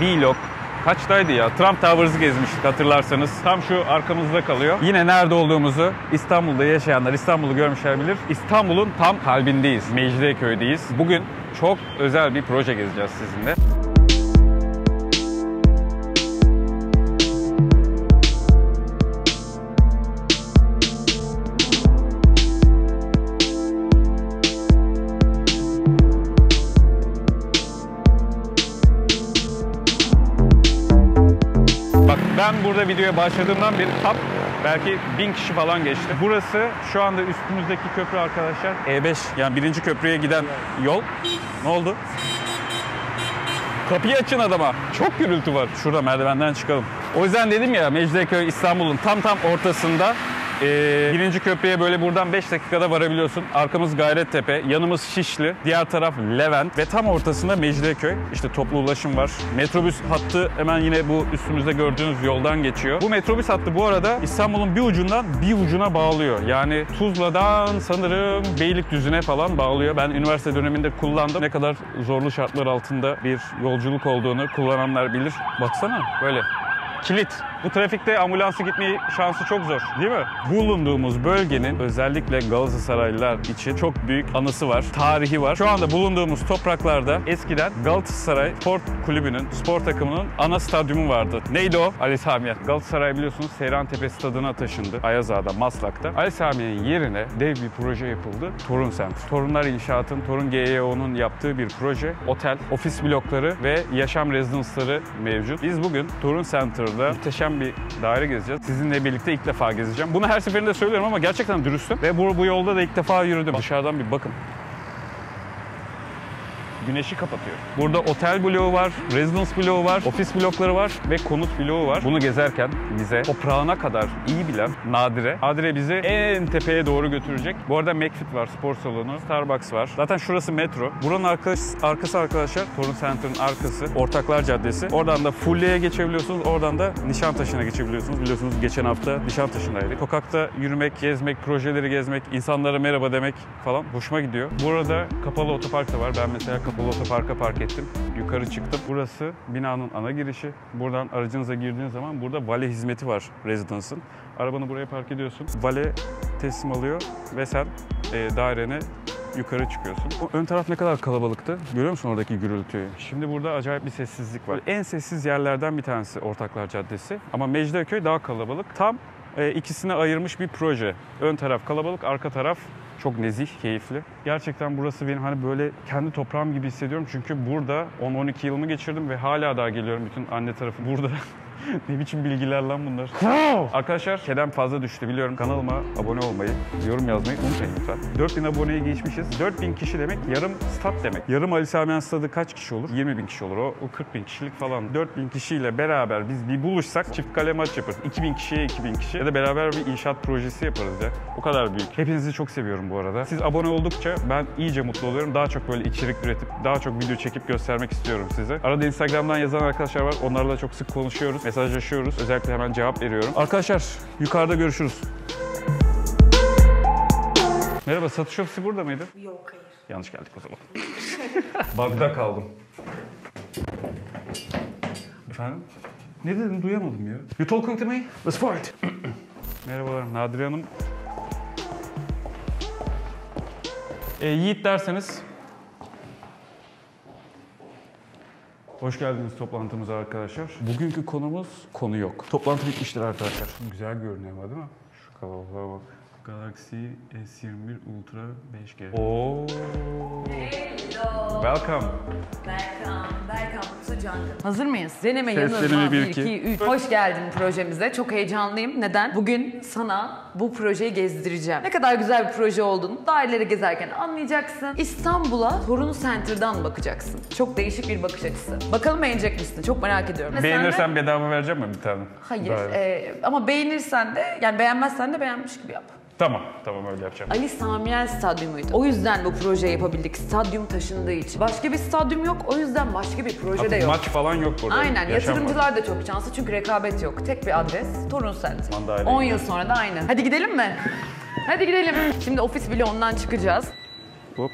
vlog. Kaçtaydı ya? Trump Towers'ı gezmiştik hatırlarsanız. Tam şu arkamızda kalıyor. Yine nerede olduğumuzu İstanbul'da yaşayanlar, İstanbul'u görmüşler bilir. İstanbul'un tam kalbindeyiz. Mecidiyeköy'deyiz. Bugün çok özel bir proje gezeceğiz sizinle. Ben burada videoya başladığımdan beri tam belki 1000 kişi falan geçti. Burası şu anda üstümüzdeki köprü arkadaşlar. E5 yani 1. köprüye giden yol. Ne oldu? Kapıyı açın adama. Çok gürültü var. Şurada merdivenden çıkalım. O yüzden dedim ya Mecidiyeköy İstanbul'un tam ortasında. 1. köprüye böyle buradan 5 dakikada varabiliyorsun. Arkamız Gayrettepe, yanımız Şişli, diğer taraf Levent ve tam ortasında Mecidiyeköy. İşte toplu ulaşım var. Metrobüs hattı hemen yine bu üstümüzde gördüğünüz yoldan geçiyor. Bu metrobüs hattı bu arada İstanbul'un bir ucundan bir ucuna bağlıyor. Yani Tuzla'dan sanırım Beylikdüzü'ne falan bağlıyor. Ben üniversite döneminde kullandım. Ne kadar zorlu şartlar altında bir yolculuk olduğunu kullananlar bilir. Baksana böyle. Kilit. Bu trafikte ambulansı gitmeyi şansı çok zor değil mi? Bulunduğumuz bölgenin özellikle Galatasaraylılar için çok büyük anısı var, tarihi var. Şu anda bulunduğumuz topraklarda eskiden Galatasaray Spor Kulübü'nün, spor takımının ana stadyumu vardı. Neydi o? Ali Sami Yen. Galatasaray biliyorsunuz Seyrantepe Stadı'na taşındı. Ayazağa'da, Maslak'ta. Ali Sami Yen'in yerine dev bir proje yapıldı. Torun Center. Torunlar İnşaat'ın, Torun GYO'nun yaptığı bir proje. Otel, ofis blokları ve yaşam rezidansları mevcut. Biz bugün Torun Center'da muhteşem bir daire gezeceğiz. Sizinle birlikte ilk defa gezeceğim. Bunu her seferinde söylüyorum ama gerçekten dürüstüm. Ve bu yolda da ilk defa yürüdüm. Dışarıdan bir bakın. Güneşi kapatıyor. Burada otel bloğu var, residence bloğu var, ofis blokları var ve konut bloğu var. Bunu gezerken bize toprağına kadar iyi bilen Nadire bizi en tepeye doğru götürecek. Bu arada McFit var, spor salonu, Starbucks var. Zaten şurası metro. Buranın arkası arkadaşlar, Torun Center'ın arkası, Ortaklar Caddesi. Oradan da Fulya'ya geçebiliyorsunuz, oradan da Nişantaşı'na geçebiliyorsunuz. Biliyorsunuz geçen hafta Nişantaşı'ndaydık. Sokakta yürümek, gezmek, projeleri gezmek, insanlara merhaba demek falan hoşuma gidiyor. Burada kapalı otopark da var. Ben mesela kapalı otoparka park ettim. Yukarı çıktım. Burası binanın ana girişi. Buradan aracınıza girdiğiniz zaman burada vale hizmeti var residence'ın. Arabanı buraya park ediyorsun. Vale teslim alıyor ve sen dairene yukarı çıkıyorsun. O ön taraf ne kadar kalabalıktı? Görüyor musun oradaki gürültüyü? Şimdi burada acayip bir sessizlik var. En sessiz yerlerden bir tanesi Ortaklar Caddesi. Ama Mecidiyeköy daha kalabalık. Tam ikisine ayırmış bir proje. Ön taraf kalabalık, arka taraf çok nezih, keyifli. Gerçekten burası benim hani böyle kendi toprağım gibi hissediyorum. Çünkü burada 10-12 yılımı geçirdim ve hala daha geliyorum. Bütün anne tarafı burada. Ne biçim bilgiler lan bunlar. Arkadaşlar kedem fazla düştü biliyorum. Kanalıma abone olmayı, yorum yazmayı unutmayın lütfen. 4000 aboneyi geçmişiz. 4000 kişi demek yarım stat demek. Yarım Ali Sami Yen stadı kaç kişi olur? 20.000 kişi olur. O 40.000 kişilik falan. 4000 kişiyle beraber biz bir buluşsak çift kale maç yaparız. 2000 kişiye 2000 kişi. Ya da beraber bir inşaat projesi yaparız ya. O kadar büyük. Hepinizi çok seviyorum bu arada. Siz abone oldukça ben iyice mutlu oluyorum. Daha çok böyle içerik üretip, daha çok video çekip göstermek istiyorum size. Arada Instagram'dan yazan arkadaşlar var. Onlarla çok sık konuşuyoruz. Mesajlaşıyoruz. Özellikle hemen cevap veriyorum. Arkadaşlar yukarıda görüşürüz. Merhaba, satış ofisi burada mıydı? Yok, hayır. Yanlış geldik o zaman. Bug'da kaldım. Efendim? Ne dedin? Duyamadım ya. You talking to me? Let's fight. Merhabalar, Nadire Hanım. Yiğit derseniz. Hoş geldiniz toplantımıza arkadaşlar. Bugünkü konumuz konu yok. Toplantı bitmiştir arkadaşlar. Güzel görünüyor ama değil mi? Şu kalabalığa bak. Galaxy S21 Ultra 5G. Oo. Hello. Welcome. Welcome to jungle. Hazır mıyız? Deneme yanılma. Seslenimi 1, 2, 3. Hoş geldin projemize. Çok heyecanlıyım. Neden? Bugün sana bu projeyi gezdireceğim. Ne kadar güzel bir proje olduğunu daireleri gezerken anlayacaksın. İstanbul'a Torun Center'dan bakacaksın. Çok değişik bir bakış açısı. Bakalım beğenecek misin? Çok merak ediyorum. Beğenirsen bedava vereceğim mi bir tane? Hayır. Ama beğenirsen de, yani beğenmezsen de beğenmiş gibi yap. Tamam öyle yapacağım. Ali Sami Yen Stadyumuydu. O yüzden bu projeyi yapabildik. Stadyum taşındığı için. Başka bir stadyum yok. O yüzden başka bir proje de yok. Maç falan yok burada. Aynen. Yatırımcılar da çok şanslı çünkü rekabet yok. Tek bir adres. Torun Center. 10 yıl sonra da aynı. Hadi gidelim mi? Hadi gidelim. Şimdi ofis bloğundan çıkacağız. Hop.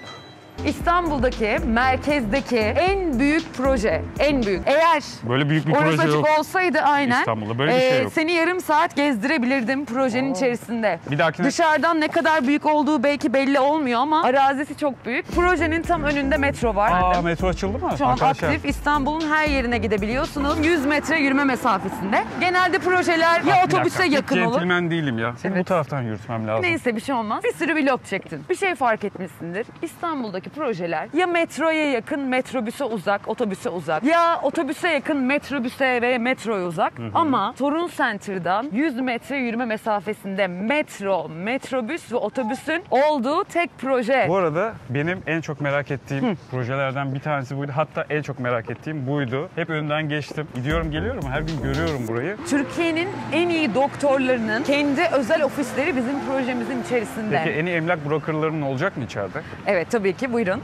İstanbul'daki, merkezdeki en büyük proje. En büyük. Eğer Böyle büyük bir orası proje açık yok. olsaydı aynen. İstanbul'da böyle bir şey yok. Seni yarım saat gezdirebilirdim projenin içerisinde. Bir dahakine- Dışarıdan ne kadar büyük olduğu belki belli olmuyor ama arazisi çok büyük. Projenin tam önünde metro var. Metro açıldı mı? Şu an Arkadaşlar, aktif. İstanbul'un her yerine gidebiliyorsunuz. 100 metre yürüme mesafesinde. Genelde projeler ya bir otobüse dakika. yakın olur. Centilmen değilim ya. Seni Evet. bu taraftan yürütmem lazım. Neyse bir şey olmaz. Bir sürü vlog çektin. Bir şey fark etmişsindir. İstanbul'daki projeler ya metroya yakın, metrobüse uzak, otobüse uzak. Ya otobüse yakın, metrobüse ve metroya uzak. Ama Torun Center'dan 100 metre yürüme mesafesinde metro, metrobüs ve otobüsün olduğu tek proje. Bu arada benim en çok merak ettiğim projelerden bir tanesi buydu. Hatta en çok merak ettiğim buydu. Hep önünden geçtim. Gidiyorum geliyorum. Her gün görüyorum burayı. Türkiye'nin en iyi doktorlarının kendi özel ofisleri bizim projemizin içerisinde. Peki en iyi emlak brokerlarının olacak mı içeride? Evet tabii ki buyurun.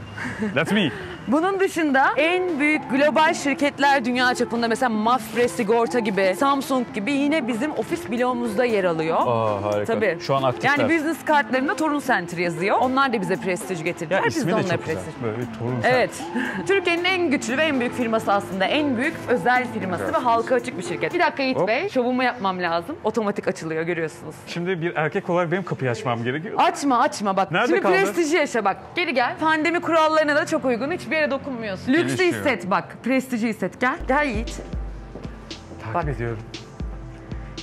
That's me. Bunun dışında en büyük global şirketler dünya çapında mesela Mapfre Sigorta gibi, Samsung gibi yine bizim ofis bloğumuzda yer alıyor. Harika. Tabii. Şu an aktifler. Yani business kartlarında Torun Center yazıyor. Onlar da bize prestij getirdiler. Ya Biz ismi de de onlara çok güzel. prestij. Böyle bir torun Evet. Türkiye'nin en güçlü ve en büyük firması aslında. En büyük özel firması ve halka açık bir şirket. Bir dakika Yiğit Hop. Bey. Şovumu yapmam lazım. Otomatik açılıyor görüyorsunuz. Şimdi bir erkek olarak benim kapıyı açmam gerekiyor. Açma bak. Nerede Şimdi kaldı? prestiji yaşa bak. Geri gel. Pandemi kurallarına da çok uygun. Hiçbir yere dokunmuyorsun. Lüksü Gelişiyor. hisset bak. Prestiji hisset. Gel. Gel Yiğit. Takip Bak. ediyorum.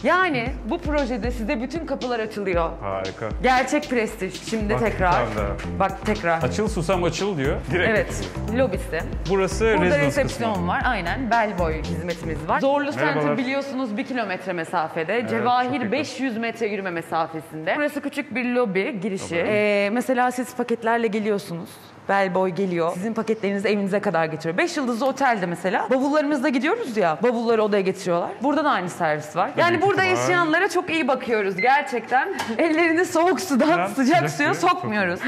Yani bu projede size bütün kapılar açılıyor. Harika. Gerçek prestij. Şimdi Bak, tekrar. bir tane daha. Bak tekrar. Açıl susam açıl diyor. Direkt Evet. açılıyor. Lobisi. Burası Burada residence resepsiyon kısmı. var. Aynen. Bellboy hizmetimiz var. Zorlu Merhabalar. Center biliyorsunuz 1 kilometre mesafede. çok Cevahir yakın. 500 metre yürüme mesafesinde. Burası küçük bir lobi girişi. Mesela siz paketlerle geliyorsunuz. Bellboy geliyor. Sizin paketlerinizi evinize kadar getiriyor. 5 yıldızlı otelde mesela. Bavullarımızla gidiyoruz ya. Bavulları odaya getiriyorlar. Burada da aynı servis var. Yani ki burada var. yaşayanlara çok iyi bakıyoruz gerçekten. Ellerini soğuk sudan Ben sıcak suya suya sokmuyoruz.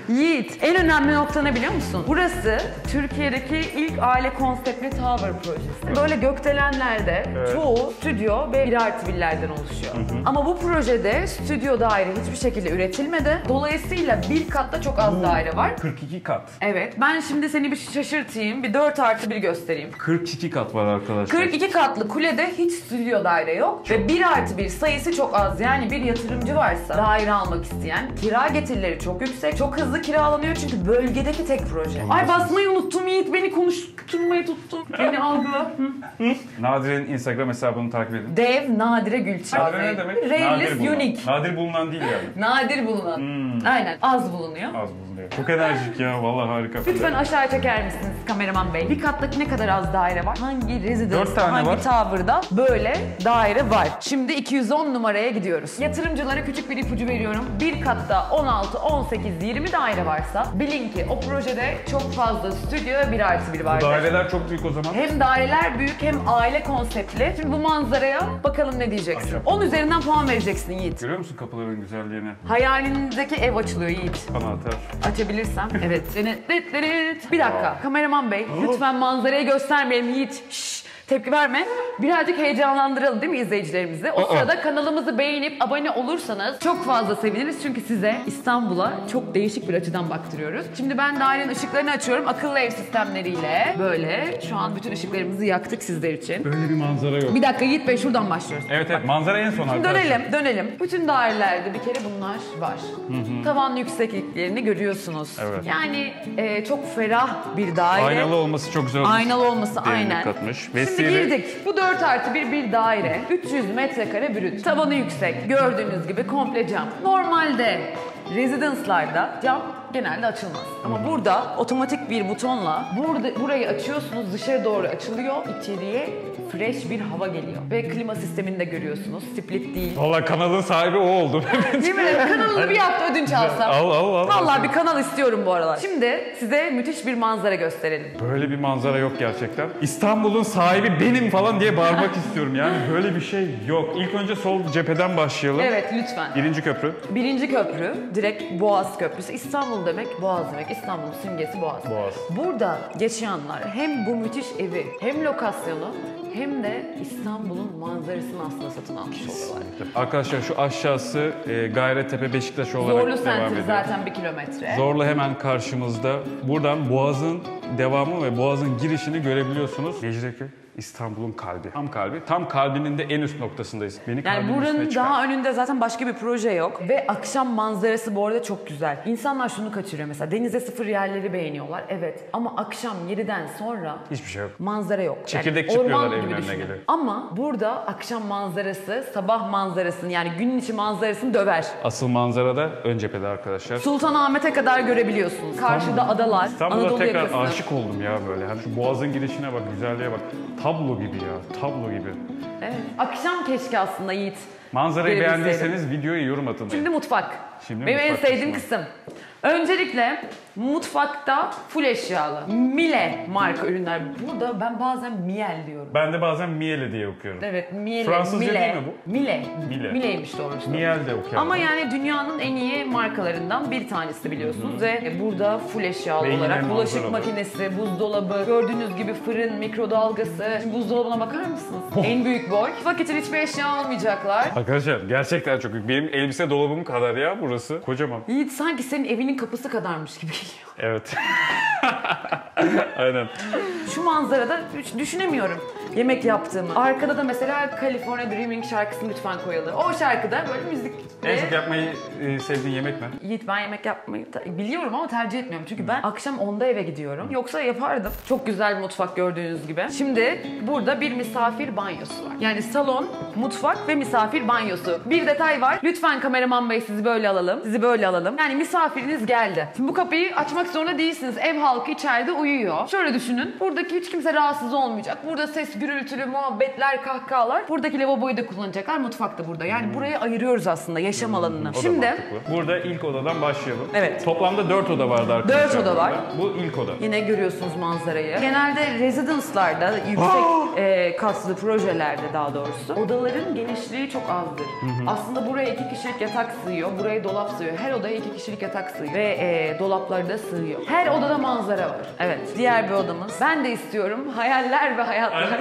Yiğit, en önemli nokta ne biliyor musun? Burası Türkiye'deki ilk aile konseptli tower projesi. Böyle gökdelenlerde çoğu stüdyo ve 1+1'lerden oluşuyor. Ama bu projede stüdyo daire hiçbir şekilde üretilmedi. Dolayısıyla bir katta çok az daire var. 42 kat. Evet, ben şimdi seni bir şaşırtayım, bir 4+1 göstereyim. 42 kat var arkadaşlar. 42 katlı kulede hiç stüdyo daire yok ve 1+1 sayısı çok az. Yani bir yatırımcı varsa daire almak isteyen, kira getirileri çok yüksek, çok hızlı kiralanıyor çünkü bölgedeki tek proje. Ay basmayı unuttum Yiğit, beni konuşturmayı tuttum. Beni algıla. Nadire'nin Instagram hesabını takip edin. Dev Nadire Gülçin. Nadire ne demek? Rareless bulunan. unique. Nadir bulunan değil yani. Nadir bulunan. Aynen, az bulunuyor. Az bulunuyor. Çok enerjik ya. Vallahi harika. Lütfen aşağı çeker misiniz kameraman bey? Bir kattaki ne kadar az daire var? Hangi 4 residence'da, tane hangi var. tower'da böyle daire var? Şimdi 210 numaraya gidiyoruz. Yatırımcılara küçük bir ipucu veriyorum. Bir katta 16, 18, 20 daire varsa bilin ki o projede çok fazla stüdyo ve 1+1 var. Daireler çok büyük o zaman. Hem daireler büyük hem aile konseptli. Şimdi bu manzaraya bakalım ne diyeceksin. 10 üzerinden puan vereceksin Yiğit. Görüyor musun kapıların güzelliğini? Hayalindeki ev açılıyor Yiğit. Bana atar. Açabilirsem. Evet. Bir dakika. Kameraman bey, lütfen manzarayı göstermeyelim Yiğit. Şşş, tepki verme. Birazcık heyecanlandıralım değil mi izleyicilerimizi? O sırada kanalımızı beğenip abone olursanız çok fazla seviniriz. Çünkü size İstanbul'a çok değişik bir açıdan baktırıyoruz. Şimdi ben dairenin ışıklarını açıyorum. Akıllı ev sistemleriyle böyle. Şu an bütün ışıklarımızı yaktık sizler için. Böyle bir manzara yok. Bir dakika Yiğit Bey, şuradan başlıyoruz. Evet manzara en son arkadaşlar. Dönelim. Bütün dairelerde bir kere bunlar var. Tavan yüksekliklerini görüyorsunuz. Evet. Yani çok ferah bir daire. Aynalı olması çok güzel olmuş. Aynalı olması Değerini aynen. katmış. Şimdi Vesiyle- girdik. Bu 4+1 bir daire. 300 metrekare brüt. Tavanı yüksek. Gördüğünüz gibi komple cam. Normalde residence'larda cam genelde açılmaz. Ama burada otomatik bir butonla burayı açıyorsunuz, dışarı doğru açılıyor. İçeriye fresh bir hava geliyor. Ve klima sistemini de görüyorsunuz. Split değil. Valla kanalın sahibi o oldu. Yemin ederim kanalını bir hafta ödünç alsam. al. Vallahi bir kanal istiyorum bu aralar. Şimdi size müthiş bir manzara gösterelim. Böyle bir manzara yok gerçekten. İstanbul'un sahibi benim falan diye bağırmak istiyorum. Yani böyle bir şey yok. İlk önce sol cepheden başlayalım. Evet lütfen. Birinci köprü. Birinci köprü, direkt Boğaz Köprüsü. İstanbul'da İstanbul demek Boğaz demek. İstanbul'un simgesi Boğaz. Boğaz. Burada yaşayanlar hem bu müthiş evi hem lokasyonu hem de İstanbul'un manzarasını aslında satın almış oluyorlar. Arkadaşlar şu aşağısı Gayrettepe Beşiktaş olarak Zorlu devam Center ediyor. zaten 1 kilometre. Zorlu hemen karşımızda. Buradan Boğaz'ın devamı ve Boğaz'ın girişini görebiliyorsunuz. Mecidiyeköy İstanbul'un kalbi. Tam kalbi. Tam kalbinin de en üst noktasındayız. Beni Yani kalbinin buranın üstüne çıkar. daha önünde zaten başka bir proje yok. Ve akşam manzarası bu arada çok güzel. İnsanlar şunu kaçırıyor mesela. Denize sıfır yerleri beğeniyorlar. Evet. Ama akşam 7'den sonra Hiçbir şey yok. manzara yok. Çekirdek orman çıkıyorlar gibi evin önüne düşünün. gelip. Ama burada akşam manzarası, sabah manzarasını yani gün içi manzarasını döver. Asıl manzara da ön cephede arkadaşlar. Sultanahmet'e kadar görebiliyorsunuz. Karşıda adalar, İstanbul'a Anadolu tekrar yakası. aşık oldum ya böyle. Hani şu Boğaz'ın girişine bak, güzelliğe bak. Tablo gibi ya, tablo gibi. Evet. Akşam keşke aslında Yiğit. Manzarayı Gelebilseydim. beğendiyseniz videoyu yorum atın. Şimdi mutfak. Şimdi Benim en mutfak sevdiğim kısmı. kısım. Öncelikle mutfakta full eşyalı. Miele marka ürünler. Burada ben bazen Miel diyorum. Ben de bazen Miele diye okuyorum. Evet, Miele, Fransızca Miele. değil mi bu? Mile. Mile. Mile'ymiş doğrusu. Miel de okuyorum. Ama yani dünyanın en iyi markalarından bir tanesi biliyorsunuz ve burada full eşyalı Ve yine olarak bulaşık manzaralı. makinesi, buzdolabı, gördüğünüz gibi fırın, mikrodalgası. Şimdi buzdolabına bakar mısınız? En büyük boy. Mutfak için hiçbir eşya almayacaklar. Arkadaşlar gerçekten çok büyük. Benim elbise dolabım kadar ya burası. Kocaman. Yiğit sanki senin evinin kapısı kadarmış gibi geliyor. Evet. Aynen. Şu manzarada hiç düşünemiyorum yemek yaptığımı. Arkada da mesela California Dreaming şarkısını lütfen koyalım. O şarkıda böyle müzik. En çok yapmayı sevdiğin yemek ne? Yiğit ben yemek yapmayı biliyorum ama tercih etmiyorum. Çünkü ben akşam 10'da eve gidiyorum. Yoksa yapardım. Çok güzel bir mutfak gördüğünüz gibi. Şimdi burada bir misafir banyosu var. Yani salon, mutfak ve misafir banyosu. Bir detay var. Lütfen kameraman bey sizi böyle alalım. Sizi böyle alalım. Yani misafiriniz geldi. Şimdi bu kapıyı açmak zorunda değilsiniz. Ev halkı içeride uyuyor. Şöyle düşünün. Buradaki hiç kimse rahatsız olmayacak. Burada ses gürültülü, muhabbetler, kahkahalar. Buradaki lavaboyu da kullanacaklar. Mutfak da burada. Yani buraya ayırıyoruz aslında yaşam alanını. O da Şimdi mantıklı. Burada ilk odadan başlayalım. Evet. Toplamda 4 oda vardı arkadaşlar. 4 oda var. Bu ilk oda. yine görüyorsunuz manzarayı. Genelde residence'larda, yüksek katlı projelerde daha doğrusu odaların genişliği çok azdır. Aslında buraya 2 kişilik yatak sığıyor. Buraya dolap sığıyor. Her odaya 2 kişilik yatak sığıyor. Ve dolapları da sığıyor. Her odada manzara var. Evet. Diğer bir odamız. Ben de istiyorum. Hayaller ve hayatlar.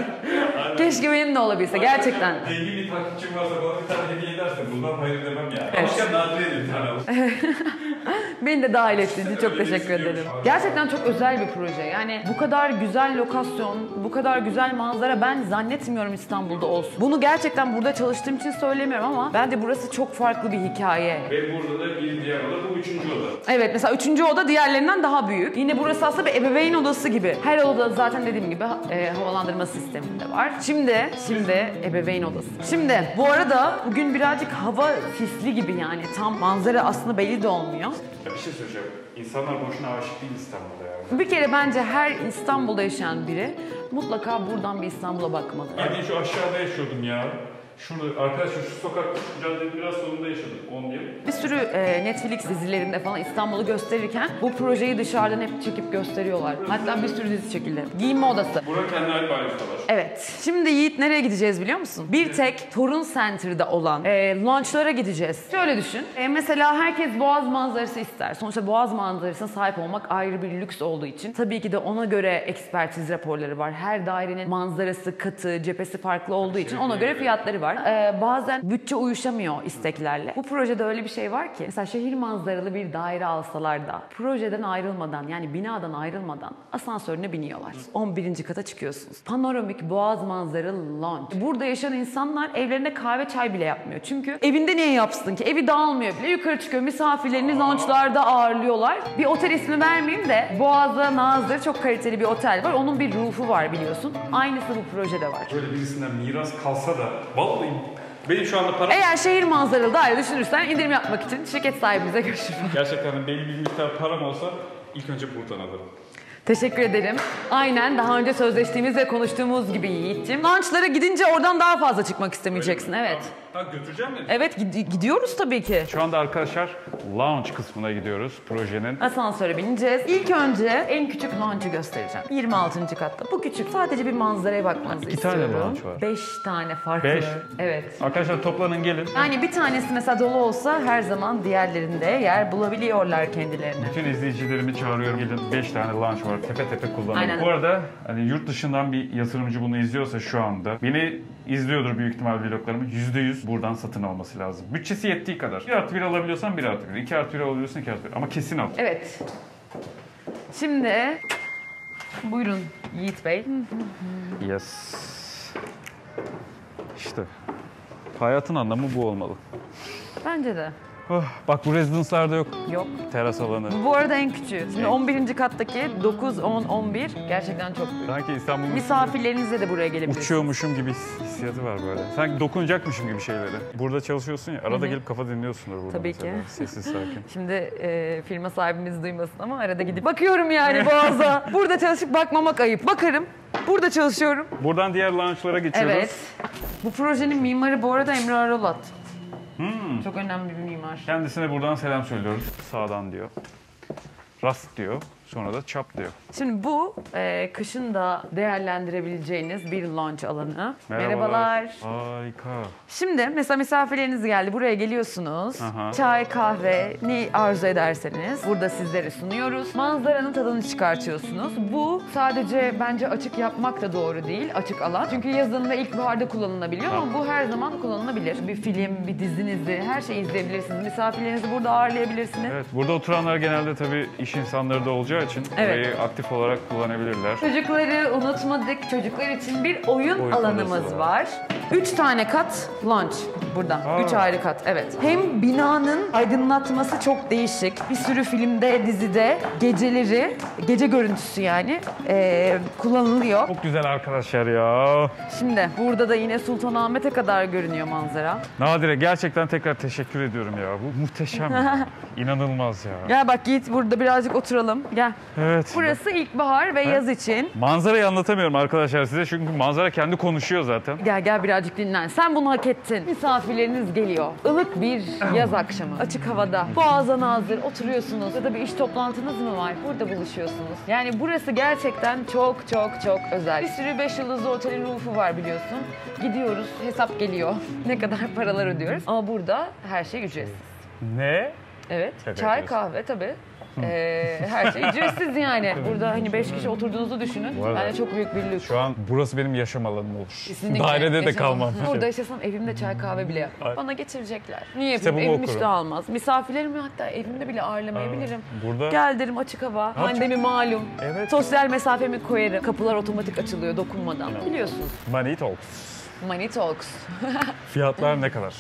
Keşke benim de olabilse. Gerçekten. Zengin bir takipçim varsa bana bir tane hediye edersen bundan hayır demem ya. Evet. Başka nadire bir tane olsun. Beni de dahil ettiğiniz için çok teşekkür ederim. Gerçekten çok özel bir proje. Yani bu kadar güzel lokasyon, bu kadar güzel manzara ben zannetmiyorum İstanbul'da olsun. Bunu gerçekten burada çalıştığım için söylemiyorum ama bence burası çok farklı bir hikaye. Ve burada da bir diğer oda, bu 3. oda. Evet, mesela 3. oda diğerlerinden daha büyük. Yine burası aslında bir ebeveyn odası gibi. Her odada zaten dediğim gibi havalandırma sisteminde var. Şimdi ebeveyn odası. Şimdi bu arada bugün birazcık hava sisli gibi yani tam manzara aslında belli de olmuyor. Ya bir şey söyleyeceğim. İnsanlar boşuna aşık değil İstanbul'da ya. Bir kere bence her İstanbul'da yaşayan biri mutlaka buradan bir İstanbul'a bakmalı. Ben şu aşağıda yaşıyordum ya. Şurada arkadaşlar şu sokakta şu caddenin biraz sonunda yaşadım 10 yıl. Bir sürü Netflix dizilerinde falan İstanbul'u gösterirken bu projeyi dışarıdan hep çekip gösteriyorlar. Hatta bir sürü dizi çekildi. Giyinme odası. Burada kendi ait banyosu var. Evet. Şimdi Yiğit nereye gideceğiz biliyor musun? Bir tek Torun Center'da olan launchlara gideceğiz. Şöyle düşün. Mesela herkes Boğaz manzarası ister. Sonuçta Boğaz manzarasına sahip olmak ayrı bir lüks olduğu için. Tabii ki de ona göre ekspertiz raporları var. Her dairenin manzarası, katı, cephesi farklı olduğu için ona göre fiyatları var. Bazen bütçe uyuşamıyor isteklerle. Bu projede öyle bir şey var ki. Mesela şehir manzaralı bir daire alsalar da projeden ayrılmadan yani binadan ayrılmadan asansörüne biniyorlar. 11. kata çıkıyorsunuz. Panoramik Boğaz manzaralı lounge. Burada yaşayan insanlar evlerinde kahve çay bile yapmıyor. Çünkü evinde niye yapsın ki? Evi dağılmıyor bile. Yukarı çıkıyor. Misafirlerini lounge'larda ağırlıyorlar. Bir otel ismi vermeyeyim de Boğaz'a nazır çok kaliteli bir otel var. Onun bir roof'u var biliyorsun. Aynısı bu projede var. Böyle birisinden miras kalsa da vallahi benim şu anda param... Eğer şehir manzaralı daire düşünürsen indirim yapmak için şirket sahibimize görüşürüz. Gerçekten belli bir miktar param olsa ilk önce buradan alırım. Teşekkür ederim. Aynen daha önce sözleştiğimiz ve konuştuğumuz gibi Yiğit'ciğim. Lunchlara gidince oradan daha fazla çıkmak istemeyeceksin. Evet. Ha, götüreceğim mi? Evet gidiyoruz tabii ki. Şu anda arkadaşlar lounge kısmına gidiyoruz projenin. Asansöre bineceğiz. İlk önce en küçük lounge'u göstereceğim. 26. katta. Bu küçük. Sadece bir manzaraya bakmanızı İki tane istiyorum. lounge var. 5 tane farklı. 5. Evet. Arkadaşlar toplanın gelin. Yani bir tanesi mesela dolu olsa her zaman diğerlerinde yer bulabiliyorlar kendilerine. Bütün izleyicilerimi çağırıyorum, gelin 5 tane lounge var, tepe tepe kullanın. Aynen. Bu arada hani yurt dışından bir yatırımcı bunu izliyorsa şu anda, beni izliyordur büyük ihtimal vloglarımı, %100 buradan satın alması lazım. Bütçesi yettiği kadar. 1+1 alabiliyorsan 1+1, 2+1 alabiliyorsan 2+1 ama kesin al. Evet. Şimdi buyurun Yiğit Bey. Yes. İşte hayatın anlamı bu olmalı. Bence de. Oh, bak bu rezidanslarda yok. Yok. Teras alanı. Bu arada en küçüğü. Şimdi 11. kattaki 9, 10, 11 gerçekten çok büyük. Sanki İstanbul'un Misafirlerinizle de buraya gelebilirsiniz. uçuyormuşum gibi hissiyatı var böyle. Sanki dokunacakmışım gibi şeylere. Burada çalışıyorsun ya, arada gelip kafa dinliyorsundur burada Tabii mesela. ki. Sessiz sakin. Şimdi firma sahibimiz duymasın ama arada gidip bakıyorum yani Boğaz'a. Burada çalışıp bakmamak ayıp. Bakarım. Burada çalışıyorum. Buradan diğer launchlara geçiyoruz. Evet. Bu projenin mimarı bu arada Emre Arolat. Çok önemli bir mimar. Kendisine buradan selam söylüyoruz. Sağdan diyor. Rast diyor. Sonra da çap diyor. Şimdi bu kışın da değerlendirebileceğiniz bir lounge alanı. Merhabalar. Harika. Şimdi mesela misafirleriniz geldi. Buraya geliyorsunuz. Aha. Çay, kahve ne arzu ederseniz burada sizlere sunuyoruz. Manzaranın tadını çıkartıyorsunuz. Bu sadece bence açık yapmak da doğru değil. Açık alan. Çünkü yazın ve ilkbaharda kullanılabiliyor ama bu her zaman kullanılabilir. Bir film, bir dizinizi, her şeyi izleyebilirsiniz. Misafirlerinizi burada ağırlayabilirsiniz. Evet, burada oturanlar genelde tabii iş insanları da olacağı için Evet. burayı aktif olarak kullanabilirler. Çocukları unutmadık. Çocuklar için bir oyun Oyun alanımız odası var. 3 tane kat lounge burada. 3 ayrı kat, evet. Hem binanın aydınlatması çok değişik. Bir sürü filmde, dizide geceleri, gece görüntüsü yani kullanılıyor. Çok güzel arkadaşlar ya. Şimdi burada da yine Sultanahmet'e kadar görünüyor manzara. Nadire gerçekten tekrar teşekkür ediyorum ya. Bu muhteşem ya. İnanılmaz ya. Gel bak Yiğit, burada birazcık oturalım. Gel. Evet. Burası ilkbahar ve yaz için. Manzarayı anlatamıyorum arkadaşlar size çünkü manzara kendi konuşuyor zaten. Gel birazcık dinlen. Sen bunu hak ettin. Misafirleriniz geliyor. Ilık bir yaz akşamı. Açık havada. Boğaza nazır oturuyorsunuz. Ya da bir iş toplantınız mı var? Burada buluşuyorsunuz. Yani burası gerçekten çok özel. Bir sürü 5 yıldızlı otelin rufu var biliyorsun. Gidiyoruz, hesap geliyor. Ne kadar paralar ödüyoruz. Ama burada her şey ücretsiz. Ne? Evet. Evet, Çay, evet. kahve tabii. Her şey ücretsiz yani. Burada hani 5 kişi oturduğunuzu düşünün. Bu arada Bence çok büyük bir lüks. Şu an burası benim yaşam alanım olur. Kesinlikle. Dairede de Yaşamam. kalmam. Burada yaşasam evimde çay kahve bile Ay. bana getirecekler. Niye Kitabımı yapayım? Evim okurum. işte almaz. Misafirlerimi hatta evimde bile ağırlamayabilirim. Burada Gel derim, açık hava. Pandemi malum. Evet. Sosyal mesafemi koyarım. Kapılar otomatik açılıyor dokunmadan. Biliyorsunuz. Money Talks. Money Talks. Fiyatlar ne kadar?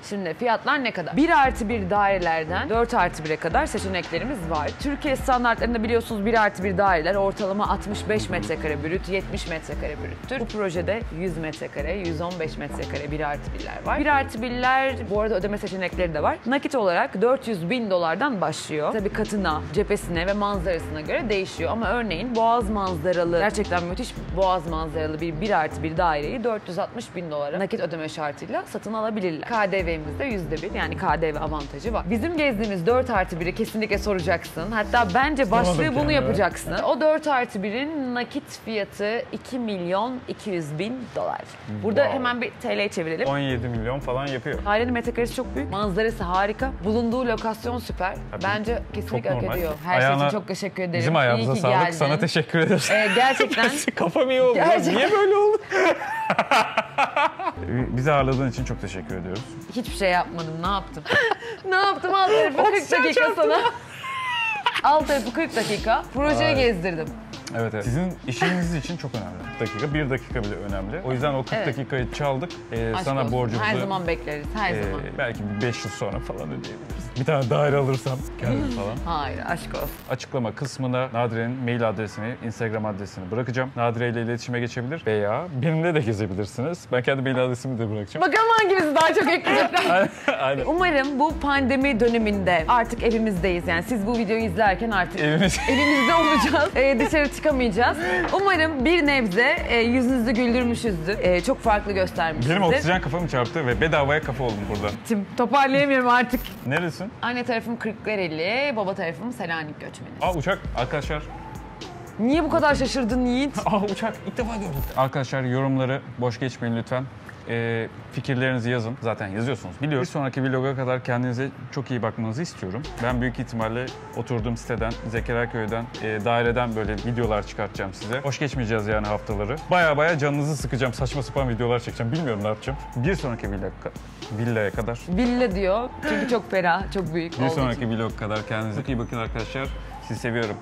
Şimdi fiyatlar ne kadar? 1+1 dairelerden 4+1'e kadar seçeneklerimiz var. Türkiye standartlarında biliyorsunuz 1+1 daireler ortalama 65 metrekare brüt, 70 metrekare brüttür. Bu projede 100 metrekare, 115 metrekare 1+1'ler var. 1+1'ler bu arada ödeme seçenekleri de var. Nakit olarak $400.000'dan başlıyor. Tabii katına, cephesine ve manzarasına göre değişiyor. Ama örneğin Boğaz manzaralı, gerçekten müthiş Boğaz manzaralı bir 1+1 daireyi $460.000 nakit ödeme şartıyla satın alabilirler. KDV'mizde %1 yani KDV avantajı var. Bizim gezdiğimiz 4+1'i kesinlikle soracaksın. Hatta bence başlığı bunu yapacaksın. O 4+1'in nakit fiyatı $2.200.000. Burada Wow. hemen bir TL'ye çevirelim. 17 milyon falan yapıyor. Dairenin metrekaresi çok büyük, manzarası harika, bulunduğu lokasyon süper. Bence kesinlikle hak normal. ediyor. Her şey Ayağına- için çok teşekkür ederim. Bizim ayağımıza İyi ki sağlık. geldin. Sana teşekkür ederiz. Gerçekten Kafam iyi oldu. Gerçekten. Niye böyle oldu? Bizi ağırladığın için çok teşekkür ediyoruz. hiçbir şey yapmadım. Ne yaptım? Ne yaptım? Alt tarafı 40 dakika sana. Alt tarafı 40 dakika. Projeyi gezdirdim. Evet. Sizin işiniz için çok önemli. Bir dakika bile önemli. O yüzden o 40 Evet. dakikayı çaldık. Aşk Sana olsun. borcumuzu Her zaman bekleriz. Her zaman. belki 5 yıl sonra falan ödeyebiliriz. Bir tane daire alırsam kendim falan. Hayır, aşk olsun. Açıklama kısmına Nadire'nin mail adresini, Instagram adresini bırakacağım. Nadire ile iletişime geçebilir veya benimle de gezebilirsiniz. Ben kendi mail adresimi de bırakacağım. Bakalım hangimizi daha çok ekleyecekler. Aynen. Umarım bu pandemi döneminde artık evimizdeyiz. Yani siz bu videoyu izlerken gezerken artık Evimiz. evimizde olacağız. Dışarı çıkamayacağız. Umarım bir nebze yüzünüzü güldürmüşüzdür. Çok farklı göstermişizdir. Benim oksijen kafamı çarptı ve bedavaya kafa oldum burada. Toparlayamıyorum artık. Neresin? Anne tarafım Kırklareli, baba tarafım Selanik göçmeni. Aa uçak arkadaşlar. Niye bu kadar şaşırdın Yiğit? Aa uçak ilk defa gördüm. Arkadaşlar yorumları boş geçmeyin lütfen. Fikirlerinizi yazın. Zaten yazıyorsunuz biliyorum. Bir sonraki vloga kadar kendinize çok iyi bakmanızı istiyorum. Ben büyük ihtimalle oturduğum siteden, Zekeriyaköy'den, daireden böyle videolar çıkartacağım size. Hoş geçmeyeceğiz yani haftaları. Baya canınızı sıkacağım. Saçma sapan videolar çekeceğim. Bilmiyorum ne yapacağım. Bir sonraki villaya kadar. Villa diyor çünkü çok ferah, çok büyük Bir olduğu sonraki için. vlog kadar kendinize çok iyi bakın arkadaşlar. Sizi seviyorum.